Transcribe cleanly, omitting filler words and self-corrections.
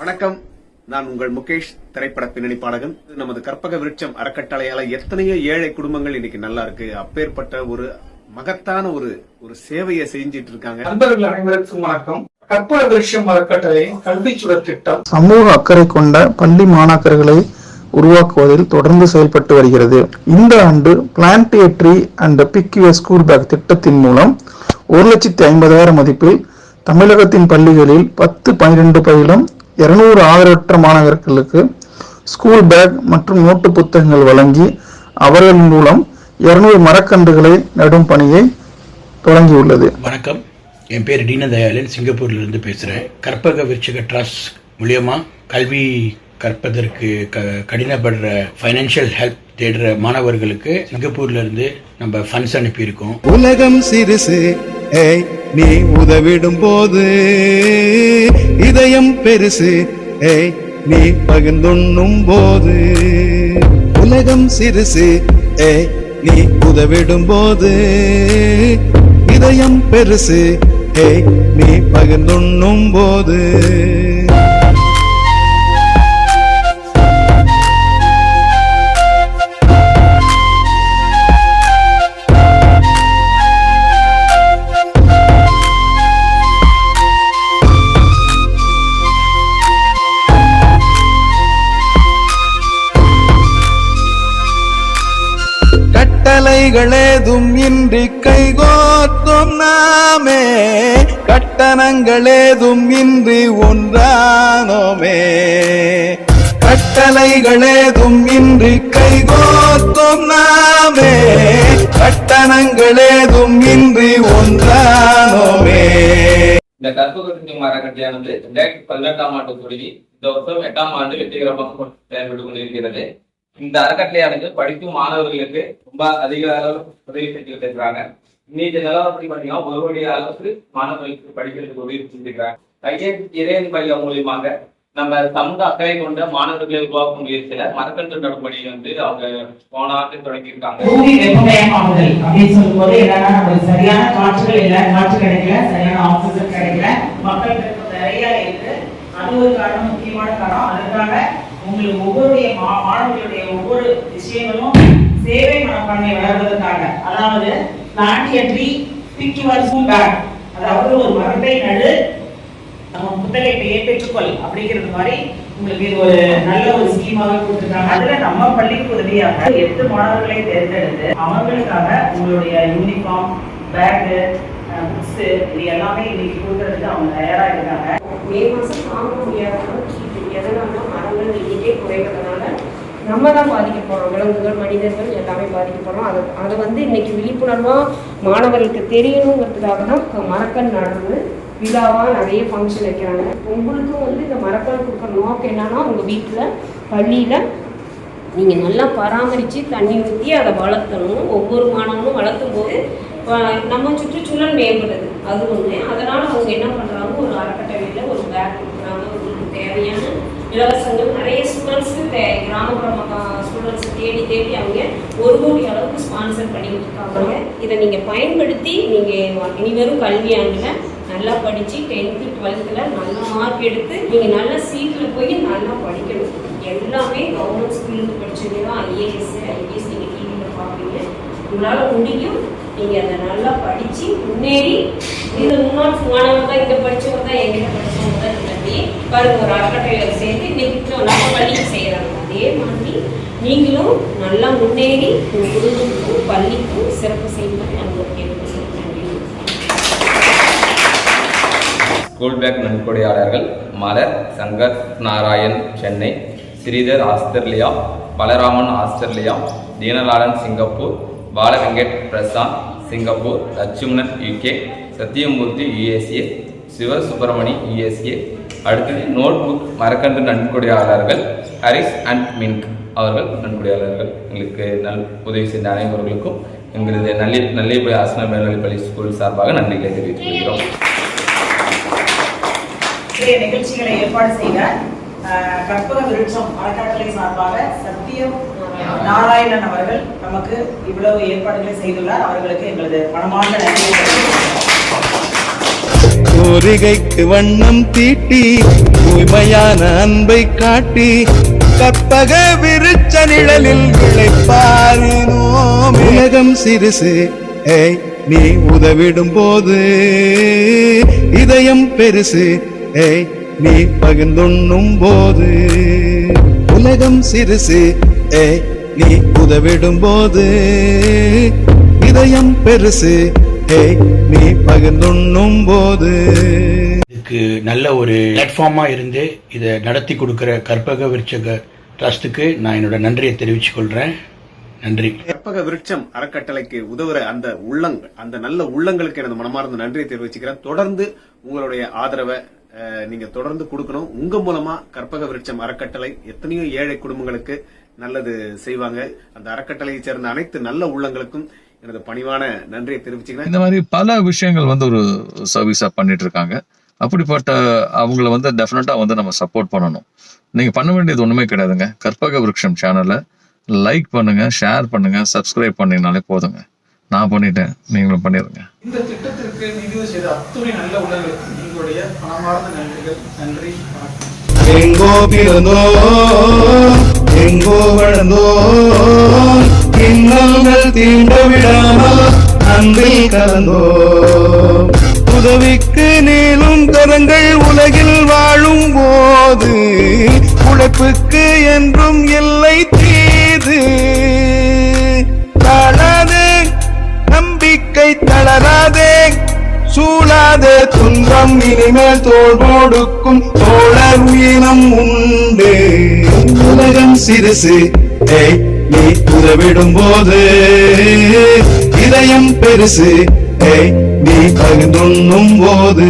வணக்கம், நான் உங்கள் முகேஷ், திரைப்பட பின்னணி பாடகன். நமது கற்பக விருட்சம் அறக்கட்டளையால எத்தனையோ ஏழை குடும்பங்கள் இன்னைக்கு நல்லா இருக்கு. அப்பேற்பட்ட ஒரு மகத்தான ஒரு சேவையை செஞ்சிட்டு இருக்காங்க. நண்பர்கள் அனைவருக்கும் வணக்கம். கற்பக விருட்சம் அறக்கட்டளை கல்விச்சுடர் திட்டம் சமூக அக்கறை கொண்ட பள்ளி மாணாக்கர்களை உருவாக்குவதில் தொடர்ந்து செயல்பட்டு வருகிறது. இந்த ஆண்டு plant a tree and pick your school bag திட்டத்தின் மூலம் 1,50,000 மதிப்பில் தமிழகத்தின் பள்ளிகளில் 10-12 பயிலும் 200 ஆதரவற்ற மாணவர்களுக்கு ஸ்கூல் பேக் மற்றும் நோட்டு புத்தகங்கள் வழங்கி அவர்கள் மூலம் 200 மரக்கன்றுகளை நடும் பணியை தொடங்கியுள்ளது. வணக்கம், என் பேர் தீனதயாளன், சிங்கப்பூர்லேருந்து பேசுகிறேன். கற்பக விருட்சக ட்ரஸ்ட் மூலியமாக கல்வி கற்பதற்கு கடினப்படுற ஃபைனான்சியல் ஹெல்ப் தேடுற மாணவர்களுக்கு சிங்கப்பூர்லேருந்து நம்ம ஃபண்ட்ஸ் அனுப்பியிருக்கோம். உலகம் சிறுசு, நீ உதவிடும் போது இதயம் பெருசு, நீ பகிர்ந்துண்ணும் போது. உலகம் சிறுசு, நீ உதவிடும் போது இதயம் பெருசு, நீ பகிர்ந்துண்ணும் போது. கட்டளைகளேதும் இன்றி கைகோர்த்தோம் நாமே, கட்டணங்களேதும் இன்றி ஒன்றானோமே. கட்டளைகளேதும் இன்றி கைகோர்த்தோம் நாமே, கட்டணங்களேதும் இன்றி ஒன்றானோமே. இந்த கற்பக விருட்சம் அறக்கட்டளையானது 2018ஆம் ஆண்டு தொடங்கி இந்த வருஷம் 8ஆம் ஆண்டு வெற்றிகரமாக செயல்பட்டு கொண்டிருக்கிறது. இந்த அறக்கட்டளையானது படிக்கும் மாணவர்களுக்கு ரொம்ப அதிக அளவு உதவி செஞ்சுக்கிட்டு இருக்கிறாங்க. இன்னைக்கு நிலவரப்படி பார்த்தீங்கன்னா 1 கோடி அளவுக்கு மாணவர்களுக்கு படிக்கிறதுக்கு உதவி செஞ்சுருக்கிறாங்க. ஐஎஸ் இறையன் பள்ளி மூலியமாக நம்ம சமூக அக்கறை கொண்ட மாணவர்களை உருவாக்கும் முயற்சியில மரக்கன்று நடும் பணியை அவங்க போன ஆண்டு தொடங்கியிருக்காங்க. பூமி வெப்பமயமாகுதல் அப்படின்னு சொல்லும் போது என்னன்னா, நமக்கு சரியான காற்றுகள் இல்லை, காற்று கிடைக்கல, சரியான ஆக்சிஜன் கிடைக்கல, மக்களுக்கு நிறைய இருக்கு. அது ஒரு காரணம், முக்கியமான காரணம். அதுக்காக உங்களுக்கு ஒவ்வொருடைய மாணவர்களுடைய ஒவ்வொரு விஷயங்களும் சேவை மனப்பான்மை வளர்வதற்காக, அதாவது plant a tree pick your school bag, அதாவது ஒரு மரத்தை நடு நம்ம புத்தகத்தை பெற்றுக்கொள் அப்படிங்கிறது மாதிரி உங்களுக்கு இது ஒரு நல்ல ஒரு ஸ்கீமாக கொடுத்துருக்காங்க. அதுல நம்ம பள்ளிக்கு உதவியாக 8 மாணவர்களை தேர்ந்தெடுத்து அவங்களுக்காக உங்களுடைய யூனிஃபார்ம், பேக்கு, புக்ஸ் இது எல்லாமே இன்னைக்கு கொடுக்கறதுக்கு அவங்க தயாரா இருக்காங்க. மே மாதம் தாங்க முடியாதனால எதனால மரங்கள் எண்ணிக்கை குறைக்கிறதுனால நம்ம தான் பாதிக்கப்படுறோம். விலங்குகள், மனிதர்கள் எல்லாமே பாதிக்கப்படுறோம். அதை இன்னைக்கு விழிப்புணர்வாக மாணவர்களுக்கு தெரியணுங்கிறதுக்காக தான் மரக்கன் நடுறது விழாவாக நிறைய ஃபங்க்ஷன் வைக்கிறாங்க. உங்களுக்கும் இந்த மரக்கன் கொடுக்குற நோக்கம் என்னன்னா, உங்கள் வீட்டில் பள்ளியில் நீங்கள் நல்லா பராமரித்து தண்ணி ஊற்றி அதை வளர்த்தணும். ஒவ்வொரு மாணவனும் வளர்த்தும் போது நம்ம சுற்றுச்சூழல் மேம்படுது, அது ஒன்று. அதனால் அவங்க என்ன பண்ணுறாங்க, ஒரு அறக்கட்டளையில் ஒரு பேக் கொடுக்குறாங்க. உங்களுக்கு தேவையான இலவசங்கள் நிறைய ஸ்டூடெண்ட்ஸுக்கு கிராமப்புற ஸ்டூடெண்ட்ஸை தேடி அவங்க 1 கோடி அளவுக்கு ஸ்பான்சர் பண்ணி கொடுத்துருக்காங்க. இதை நீங்கள் பயன்படுத்தி நீங்கள் இனிவரும் கல்வியாண்டில் நல்லா படித்து 10th 12th நல்ல மார்க் எடுத்து நீங்கள் நல்ல சீட்டில் போய் நல்லா படிக்கணும். எல்லாமே கவர்மெண்ட் ஸ்கூலுக்கு படிச்சது தான். ஐஏஎஸ் நீங்கள் டிவியில் பார்ப்பீங்க. உங்களால் முடியும். நீங்கள் அதை நல்லா படித்து முன்னேறி இந்த முன்னாள் மாணவர்கள் தான், இங்கே படித்தவங்க தான், எங்கிட்ட படித்தவங்க தான் நம்பி பாருங்க ஒரு அறக்கட்டளையில் சேர்ந்து இன்னைக்கு நம்ம பள்ளிக்கு செய்கிறாங்க. அதே மாதிரி நீங்களும் நல்லா முன்னேறி உங்கள் குடும்பத்துக்கும் பள்ளிக்கும் சிறப்பு செய்யும்போது நம்ம கேட்டுக்கொள்கிறோம். நன்றி. ஸ்கூல் பேக் நன்கொடையாளர்கள் Malar Shankar Narayan Chennai, Sridhar Australia, Balaraman Australia, Deenalalan Singapore, Balavenkat Prashanth Singapore, Lakshmanan UK, Sathyamurthy USA, Sivasubramani USA. அடுத்தது நோட்புக் மரக்கன்று நன்கொடையாளர்கள் ஹரிஸ் அண்ட் மின்க் அவர்கள் நன்கொடையாளர்கள். எங்களுக்கு உதவி செய்த அனைவர்களுக்கும் எங்களது நல்லிபுரி ஆசன மேல்நிலைப்பள்ளி ஸ்கூல் சார்பாக நன்றிகளை தெரிவித்துக் கொள்கிறோம். நிகழ்ச்சிகளை ஏற்பாடு செய்த கற்பக விருட்சம் அறக்கட்டளை சார்பாக சத்தியம் நாராயணன் அவர்கள் நமக்கு இவ்வளவு ஏற்பாடுகளை செய்துள்ளார். அவர்களுக்கு எங்களது மனமார்ந்த நன்றி. தூரிகைக்கு வண்ணம் தீட்டி தூய்மையான அன்பை காட்டி கற்பக விருட்ச நிழலில் இளைப்பாரினோம். உலகம் சிறுசு ஏய் நீ உதவிடும் போது, இதயம் பெருசு ஏய் நீ பகிர்ந்துண்ணும் போது. உலகம் சிறுசு ஏய் நீ உதவிடும் போது, இதயம் பெருசு ஏய் நீ பகிர்ந்துண்ணும் போது. இதுக்கு நல்ல ஒரு பிளாட்ஃபார்மா இருந்து இதை நடத்தி கொடுக்கிற கற்பக விருட்சக ட்ரஸ்ட்டுக்கு நான் என்னோட நன்றியை தெரிவிச்சுக் கொள்றேன். நன்றி. கற்பக விருட்சம் அறக்கட்டளைக்கு உதவுற அந்த உள்ளங்கள், அந்த நல்ல உள்ளங்களுக்கு எனது மனமார்ந்த நன்றியை தெரிவிச்சுக்கிறேன். தொடர்ந்து உங்களுடைய ஆதரவை நீங்க தொடர்ந்து கொடுக்கணும். உங்க மூலமா கற்பக விருட்சம் அறக்கட்டளை எத்தனையோ ஏழை குடும்பங்களுக்கு நல்லது செய்வாங்க. அந்த அறக்கட்டளையை சேர்ந்த அனைத்து நல்ல உள்ளங்களுக்கும் எனது பணிவான நன்றியை தெரிவிச்சுக்கிறேன். இந்த மாதிரி பல விஷயங்கள் ஒரு சர்வீஸா பண்ணிட்டு இருக்காங்க. அப்படிப்பட்ட அவங்கள டெஃபினட்டா நம்ம சப்போர்ட் பண்ணணும். நீங்க பண்ண வேண்டியது ஒண்ணுமே கிடையாதுங்க. கற்பக விருட்சம் சேனலை லைக் பண்ணுங்க, ஷேர் பண்ணுங்க, சப்ஸ்கிரைப் பண்ணீங்கனாலே போதுங்க. நான் பண்ணிட்டேன், நீங்களும் பண்ணிருங்க. இந்த திட்டத்திற்கு நிதி செய்த அத்துணை நல்ல உள்ளங்களுக்கு எங்களுடைய மனமார்ந்த நன்றிகள். நன்றி, வணக்கம். எங்கோ பிறந்தோ எங்கோ வளர்ந்தோ, இன்னல்கள் தீண்ட விடாமல் அன்பில் கலந்தோ. உதவிக்கு நீளும் கரங்கள் உலகில் வாழும் போது, உழைப்புக்கு என்றும் எல்லை தீது. தாழாதே நம்பிக்கை தளராதே, சூழாதே துன்பம் இனிமேல் தோள் கொடுக்கும் தோழர் வீணம் உண்டு. உலகம் சிறுசு ஏய் நீ உதவிடும் போது, இதயம் பெருசு ஏய் நீ பகிர்ந்துண்ணும் போது.